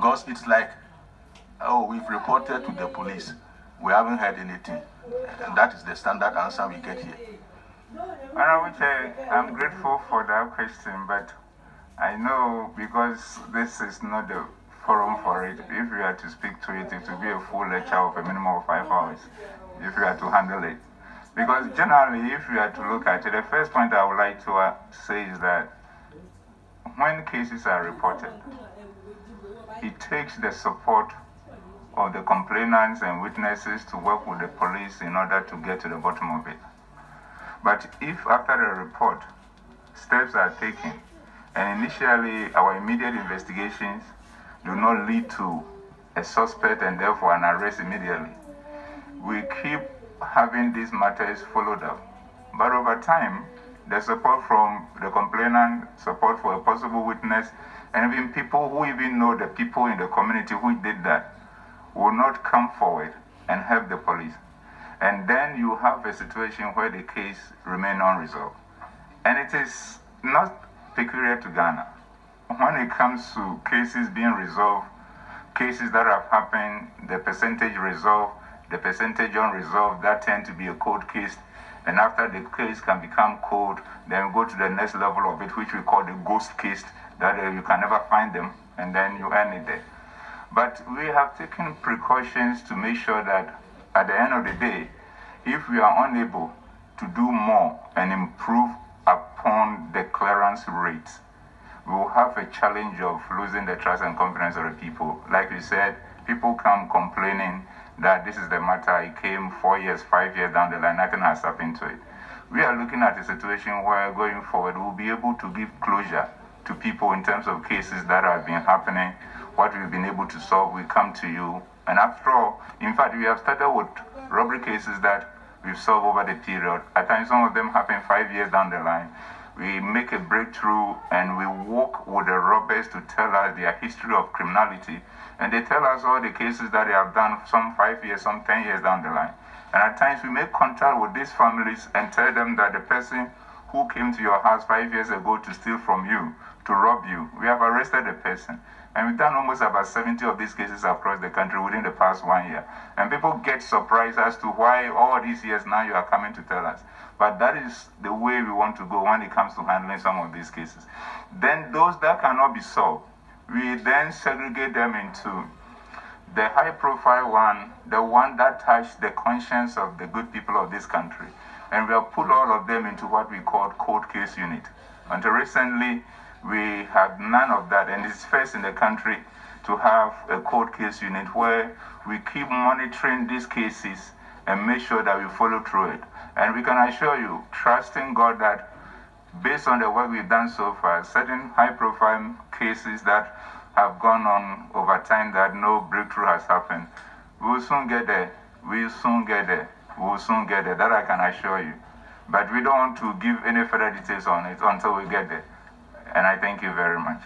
Because it's like, oh, we've reported to the police. We haven't heard anything. And that is the standard answer we get here. I'm grateful for that question, but I know because this is not the forum for it. If we are to speak to it, it will be a full lecture of a minimum of 5 hours if we are to handle it. Because generally, if we are to look at it, the first point I would like to say is that when cases are reported, it takes the support of the complainants and witnesses to work with the police in order to get to the bottom of it. But if after a report, steps are taken, and initially our immediate investigations do not lead to a suspect and therefore an arrest immediately, we keep having these matters followed up. But over time, the support from the complainant, support for a possible witness, and even people who even know the people in the community who did that will not come forward and help the police. And then you have a situation where the case remains unresolved. And it is not peculiar to Ghana. When it comes to cases being resolved, cases that have happened, the percentage resolved, the percentage unresolved, that tend to be a cold case. And after the case can become cold, then we go to the next level of it, which we call the ghost case, that you can never find them, and then you end it there. But we have taken precautions to make sure that at the end of the day, if we are unable to do more and improve upon the clearance rates, we will have a challenge of losing the trust and confidence of the people. Like you said, people come complaining that this is the matter, it came 4 years, 5 years down the line, nothing has happened to it. We are looking at a situation where going forward, we'll be able to give closure to people in terms of cases that have been happening, what we've been able to solve, we come to you. And after all, in fact, we have started with robbery cases that we've solved over the period. At times, some of them happen 5 years down the line. We make a breakthrough and we work with the robbers to tell us their history of criminality. And they tell us all the cases that they have done, some 5 years, some 10 years down the line. And at times, we make contact with these families and tell them that the person who came to your house 5 years ago to steal from you, to rob you, we have arrested the person. And we've done almost about 70 of these cases across the country within the past 1 year. And people get surprised as to why all these years now you are coming to tell us. But that is the way we want to go when it comes to handling some of these cases. Then those that cannot be solved, we then segregate them into the high-profile one, the one that touched the conscience of the good people of this country. And we have put all of them into what we call cold case unit. Until recently, we had none of that, and it's first in the country to have a cold case unit where we keep monitoring these cases and make sure that we follow through it. And we can assure you, trusting God, that based on the work we've done so far, certain high-profile cases that have gone on over time that no breakthrough has happened, we will soon get there. We will soon get there. We will soon get there. That I can assure you. But we don't want to give any further details on it until we get there. And I thank you very much.